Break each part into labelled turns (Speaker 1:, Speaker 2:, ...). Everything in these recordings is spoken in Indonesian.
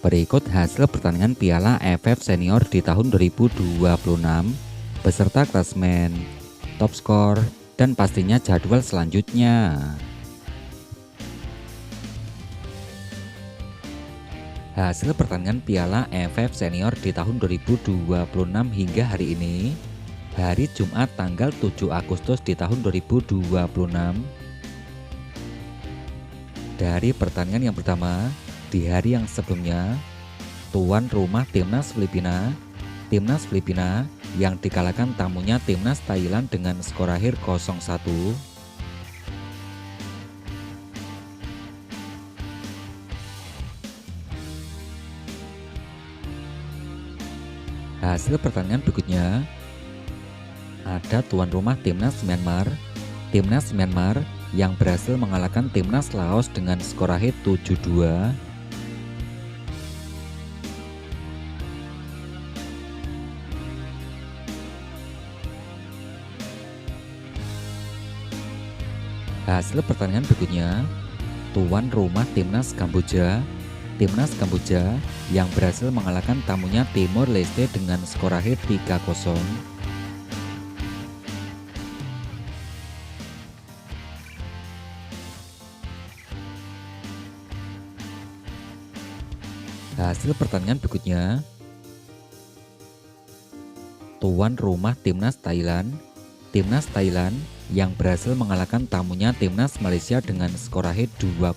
Speaker 1: Berikut hasil pertandingan Piala AFF Senior di tahun 2026 beserta klasemen, top skor, dan pastinya jadwal selanjutnya. Hasil pertandingan Piala AFF Senior di tahun 2026 hingga hari ini, hari Jumat tanggal 7 Agustus di tahun 2026. Dari pertandingan yang pertama, di hari yang sebelumnya, tuan rumah Timnas Filipina yang dikalahkan tamunya Timnas Thailand dengan skor akhir 0-1. Hasil pertandingan berikutnya, ada tuan rumah Timnas Myanmar yang berhasil mengalahkan Timnas Laos dengan skor akhir 7-2. Hasil pertandingan berikutnya, tuan rumah Timnas Kamboja yang berhasil mengalahkan tamunya Timor Leste dengan skor akhir 3-0. Hasil pertandingan berikutnya, tuan rumah Timnas Thailand yang berhasil mengalahkan tamunya Timnas Malaysia dengan skor akhir 2-0.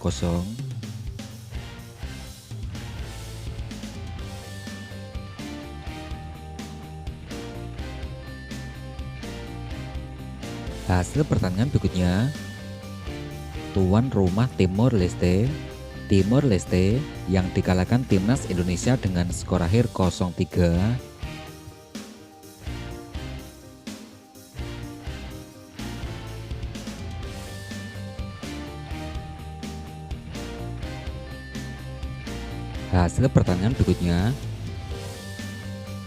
Speaker 1: Hasil pertandingan berikutnya, tuan rumah Timor Leste yang dikalahkan Timnas Indonesia dengan skor akhir 0-3. Hasil pertandingan berikutnya,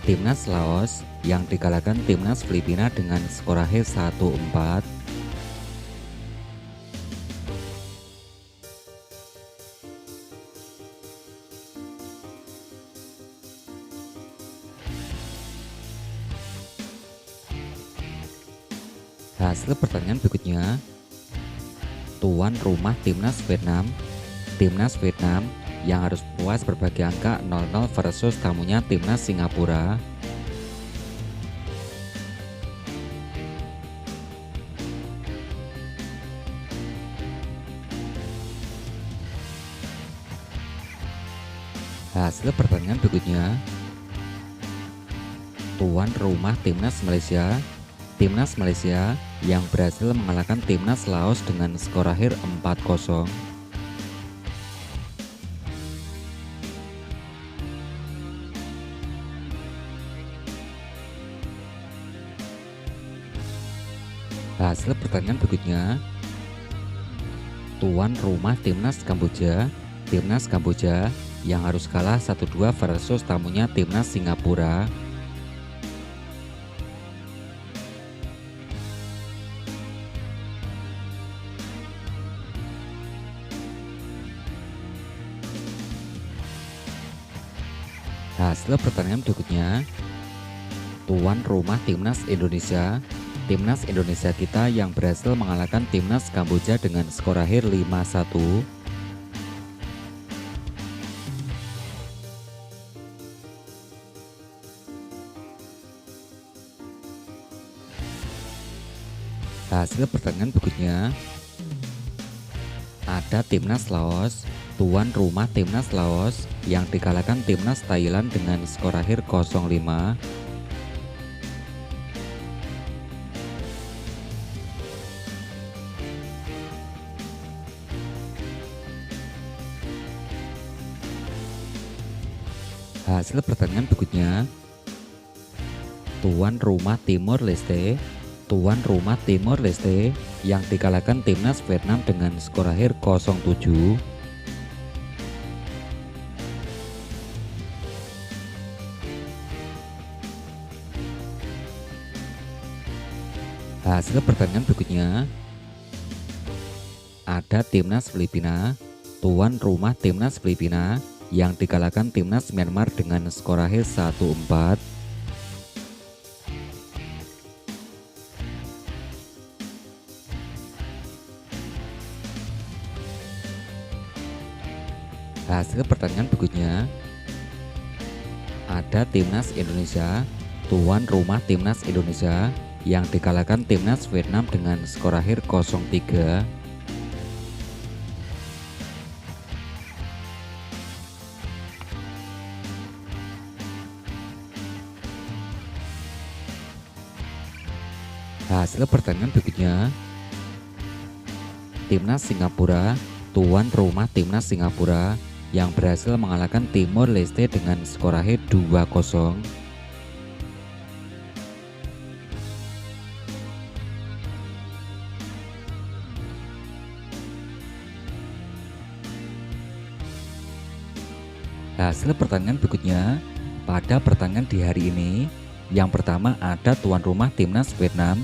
Speaker 1: Timnas Laos yang dikalahkan Timnas Filipina dengan skor akhir 1-4. Hasil pertandingan berikutnya, tuan rumah Timnas Vietnam yang harus puas berbagi angka 0-0 versus tamunya Timnas Singapura. Hasil pertandingan berikutnya, tuan rumah Timnas Malaysia yang berhasil mengalahkan Timnas Laos dengan skor akhir 4-0. Hasil pertandingan berikutnya, tuan rumah Timnas Kamboja yang harus kalah 1-2 versus tamunya Timnas Singapura. Hasil pertandingan berikutnya, tuan rumah Timnas Indonesia kita yang berhasil mengalahkan Timnas Kamboja dengan skor akhir 5-1. Hasil pertandingan berikutnya, ada tuan rumah Timnas Laos yang dikalahkan Timnas Thailand dengan skor akhir 0-5. Hasil pertandingan berikutnya, tuan rumah Timor Leste yang dikalahkan Timnas Vietnam dengan skor akhir 0-7. Hasil pertandingan berikutnya, ada tuan rumah Timnas Filipina yang dikalahkan timnas Myanmar dengan skor akhir 1-4. Hasil pertandingan berikutnya ada timnas Indonesia, tuan rumah timnas Indonesia yang dikalahkan timnas Vietnam dengan skor akhir 0-3. Hasil pertandingan berikutnya timnas Singapura, tuan rumah timnas Singapura yang berhasil mengalahkan Timor Leste dengan skor akhir 2-0. Hasil pertandingan berikutnya pada pertandingan di hari ini, yang pertama ada tuan rumah timnas Vietnam.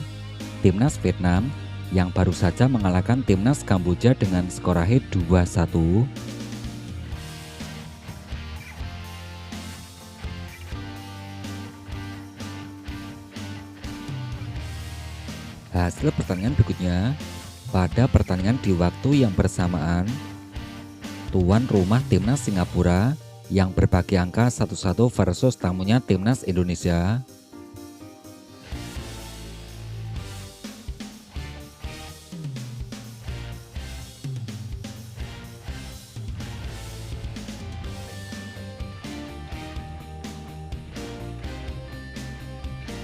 Speaker 1: Timnas Vietnam yang baru saja mengalahkan timnas Kamboja dengan skor akhir 2-1. Hasil pertandingan berikutnya pada pertandingan di waktu yang bersamaan, tuan rumah timnas Singapura yang berbagi angka 1-1 versus tamunya timnas Indonesia.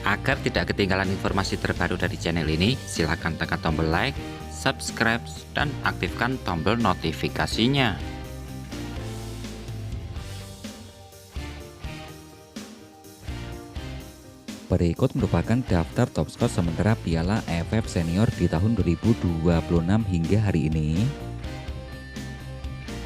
Speaker 2: Agar tidak ketinggalan informasi terbaru dari channel ini, silakan tekan tombol like, subscribe, dan aktifkan tombol notifikasinya.
Speaker 1: Berikut merupakan daftar top skor sementara Piala AFF Senior di tahun 2026 hingga hari ini.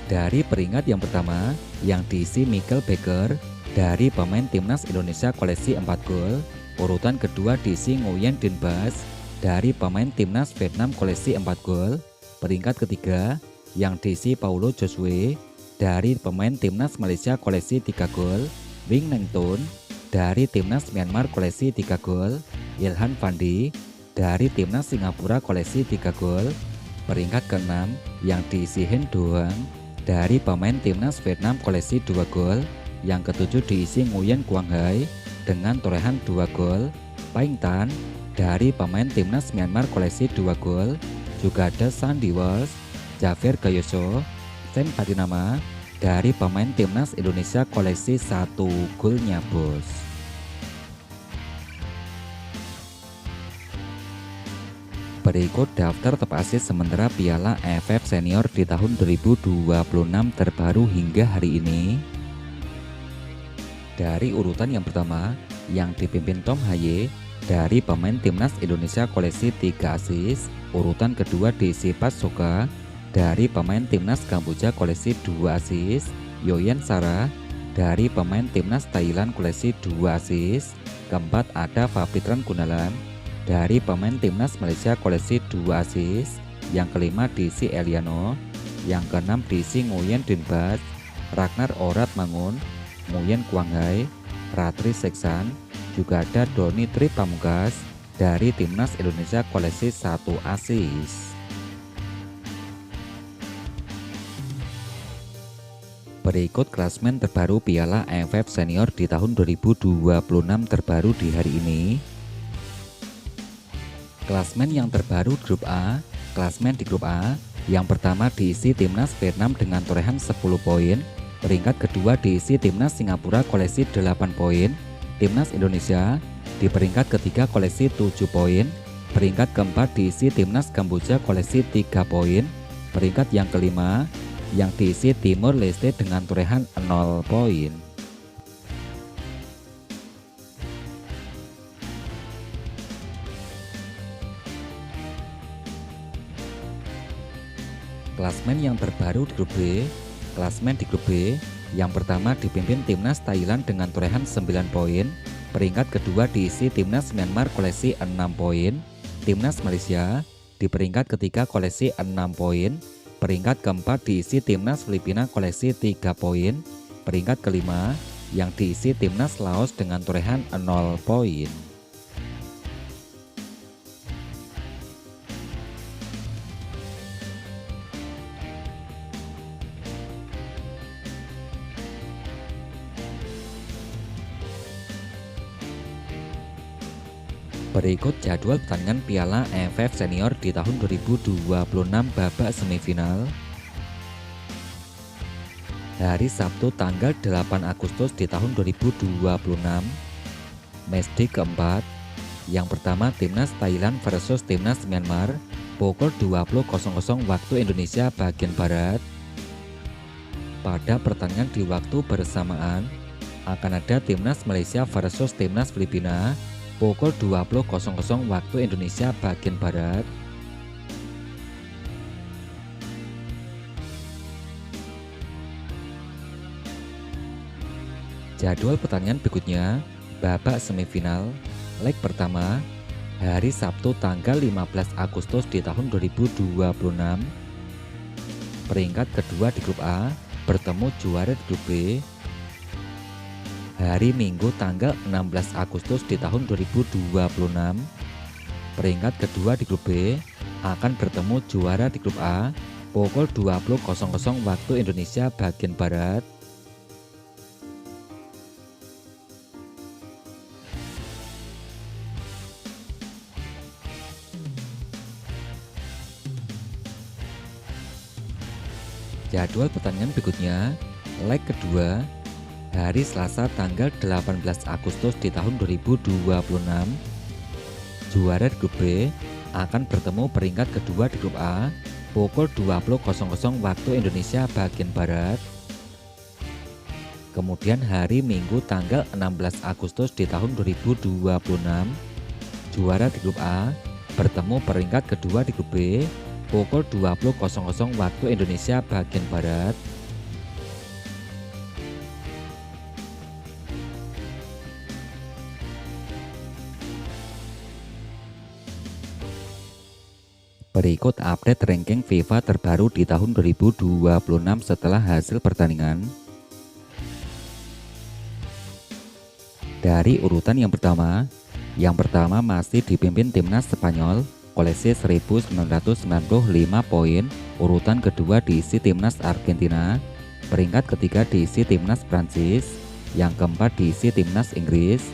Speaker 1: Dari peringkat yang pertama yang diisi Michael Becker dari pemain timnas Indonesia koleksi 4 gol. Urutan kedua diisi Nguyen Din Bas dari pemain timnas Vietnam koleksi 4 gol. Peringkat ketiga yang diisi Paulo Josue dari pemain timnas Malaysia koleksi 3 gol. Wing Neng Ton dari timnas Myanmar koleksi 3 gol. Ilhan Fandi dari timnas Singapura koleksi 3 gol. Peringkat ke-6 yang diisi Hen Doang dari pemain timnas Vietnam koleksi 2 gol. Yang ke-7 diisi Nguyen Quang Hai dengan torehan 2 gol. Paing Tan dari pemain timnas Myanmar koleksi 2 gol. Juga ada Sandy Walsh, Javier Gayoso, Sen Patinama dari pemain timnas Indonesia koleksi 1 golnya bos. Berikut daftar top assist sementara Piala AFF Senior di tahun 2026 terbaru hingga hari ini. Dari urutan yang pertama yang dipimpin Tom Haye dari pemain timnas Indonesia koleksi 3 assist. Urutan kedua diisi Pat Soka dari pemain timnas Kamboja koleksi 2 assist. Yoyen Sara dari pemain timnas Thailand koleksi 2 assist. Keempat ada Fapitran Gunalan dari pemain timnas Malaysia koleksi 2 assist. Yang kelima diisi Eliano. Yang keenam diisi Nguyen Din Bas, Ragnar Orat Mangun, Nguyen Quang Hai, Ratri Seksan. Juga ada Doni Tri Pamungkas dari timnas Indonesia koleksi 1 assist. Berikut klasmen terbaru Piala AFF Senior di tahun 2026 terbaru di hari ini. Klasmen yang terbaru grup A. Klasmen di grup A yang pertama diisi timnas Vietnam dengan torehan 10 poin. Peringkat kedua diisi timnas Singapura koleksi 8 poin. Timnas Indonesia di peringkat ketiga koleksi 7 poin. Peringkat keempat diisi timnas Kamboja koleksi 3 poin. Peringkat yang kelima yang diisi Timor Leste dengan torehan 0 poin. Klasmen yang terbaru di grup B. Klasmen di grup B yang pertama dipimpin timnas Thailand dengan torehan 9 poin. Peringkat kedua diisi timnas Myanmar koleksi 6 poin. Timnas Malaysia di peringkat ketiga koleksi 6 poin. Peringkat keempat diisi timnas Filipina koleksi 3 poin. Peringkat kelima yang diisi timnas Laos dengan torehan 0 poin. Berikut jadwal pertandingan Piala AFF Senior di tahun 2026 babak semifinal. Hari Sabtu tanggal 8 Agustus di tahun 2026, matchday keempat. Yang pertama timnas Thailand versus timnas Myanmar, pukul 20.00 waktu Indonesia bagian Barat. Pada pertandingan di waktu bersamaan, akan ada timnas Malaysia versus timnas Filipina, pukul 20.00 waktu Indonesia bagian Barat. Jadwal pertandingan berikutnya, babak semifinal, leg pertama, hari Sabtu tanggal 15 Agustus di tahun 2026. Peringkat kedua di grup A bertemu juara di grup B. Hari Minggu tanggal 16 Agustus di tahun 2026. Peringkat kedua di grup B akan bertemu juara di grup A pukul 20.00 waktu Indonesia bagian Barat. Jadwal pertandingan berikutnya, leg kedua, hari Selasa tanggal 18 Agustus di tahun 2026. Juara di grup B akan bertemu peringkat kedua di grup A pukul 20.00 waktu Indonesia bagian Barat. Kemudian hari Minggu tanggal 16 Agustus di tahun 2026, juara di grup A bertemu peringkat kedua di grup B pukul 20.00 waktu Indonesia bagian Barat. Berikut update ranking FIFA terbaru di tahun 2026 setelah hasil pertandingan. Dari urutan yang pertama masih dipimpin timnas Spanyol, koleksi 1995 poin. Urutan kedua diisi timnas Argentina, peringkat ketiga diisi timnas Prancis, yang keempat diisi timnas Inggris,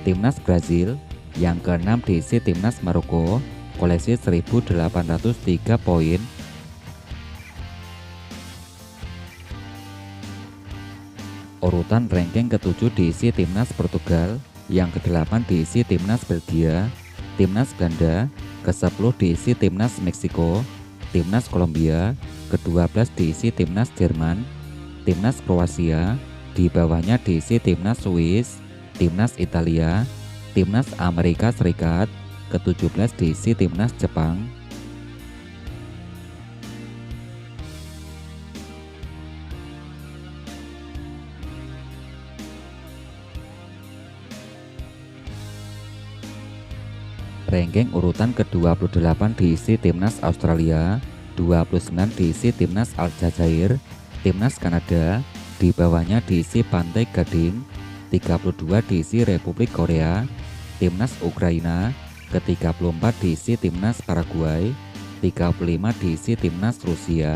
Speaker 1: timnas Brazil, yang keenam diisi timnas Maroko, koleksi 1803 poin. Urutan ranking ketujuh diisi timnas Portugal, yang ke-8 diisi timnas Belgia, timnas Belanda, ke-10 diisi timnas Meksiko, timnas Kolombia, ke-12 diisi timnas Jerman, timnas Kroasia, di bawahnya diisi timnas Swiss, timnas Italia, timnas Amerika Serikat, ke-17 diisi timnas Jepang. Ranking urutan ke-28 diisi timnas Australia, 29 diisi timnas Aljazair, timnas Kanada, di bawahnya diisi Pantai Gading, 32 diisi Republik Korea, timnas Ukraina, ke-34 diisi timnas Paraguay, 35 diisi timnas Rusia,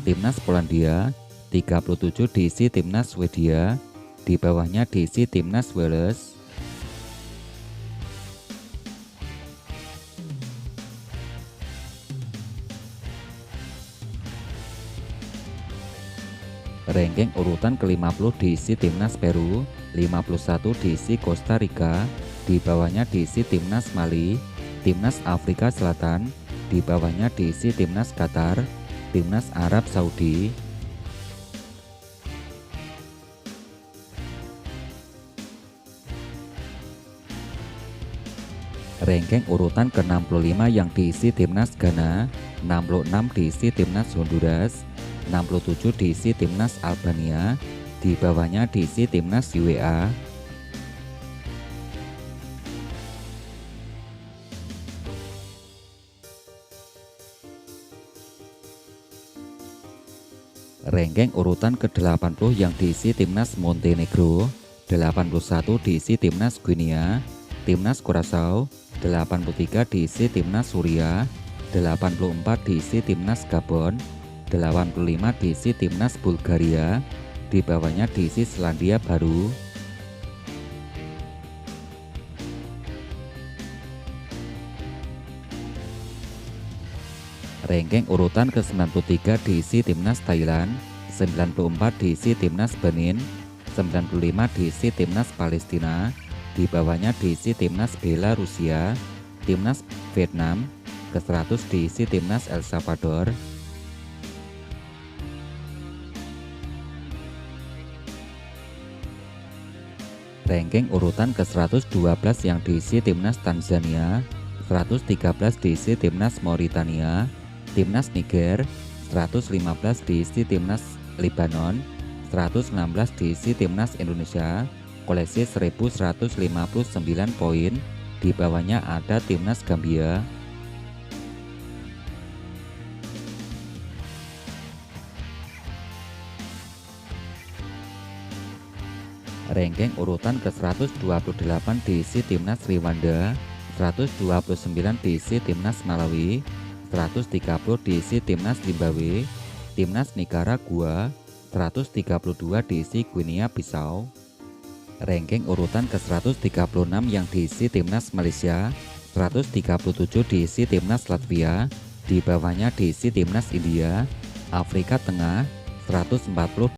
Speaker 1: timnas Polandia, 37 diisi timnas Swedia, di bawahnya diisi timnas Wales. Ranking urutan ke-50 diisi timnas Peru, 51 diisi Costa Rica, di bawahnya diisi timnas Mali, timnas Afrika Selatan, di bawahnya diisi timnas Qatar, timnas Arab Saudi. Ranking urutan ke-65 yang diisi timnas Ghana, 66 diisi timnas Honduras, 67 diisi timnas Albania, di bawahnya diisi timnas UEA. Ranking urutan ke-80 yang diisi timnas Montenegro, 81 diisi timnas Guinea, timnas Curaçao, 83 diisi timnas Suriah, 84 diisi timnas Gabon, 85 diisi timnas Bulgaria, di bawahnya diisi Selandia Baru. Ranking urutan ke-93 diisi timnas Thailand, 94 diisi timnas Benin, 95 diisi timnas Palestina, di bawahnya diisi timnas Belarusia, timnas Vietnam, ke-100 diisi timnas El Salvador. Ranking urutan ke-112 yang diisi timnas Tanzania, 113 diisi timnas Mauritania, timnas Niger, 115 diisi timnas Lebanon, 116 diisi timnas Indonesia, koleksi 1159 poin, di bawahnya ada timnas Gambia. Ranking urutan ke-128 diisi timnas Rwanda, 129 diisi timnas Malawi, 130 diisi timnas Zimbabwe, timnas Nicaragua, 132 diisi Guinea Bissau. Ranking urutan ke-136 yang diisi timnas Malaysia, 137 diisi timnas Latvia, di bawahnya diisi timnas India, Afrika Tengah, 140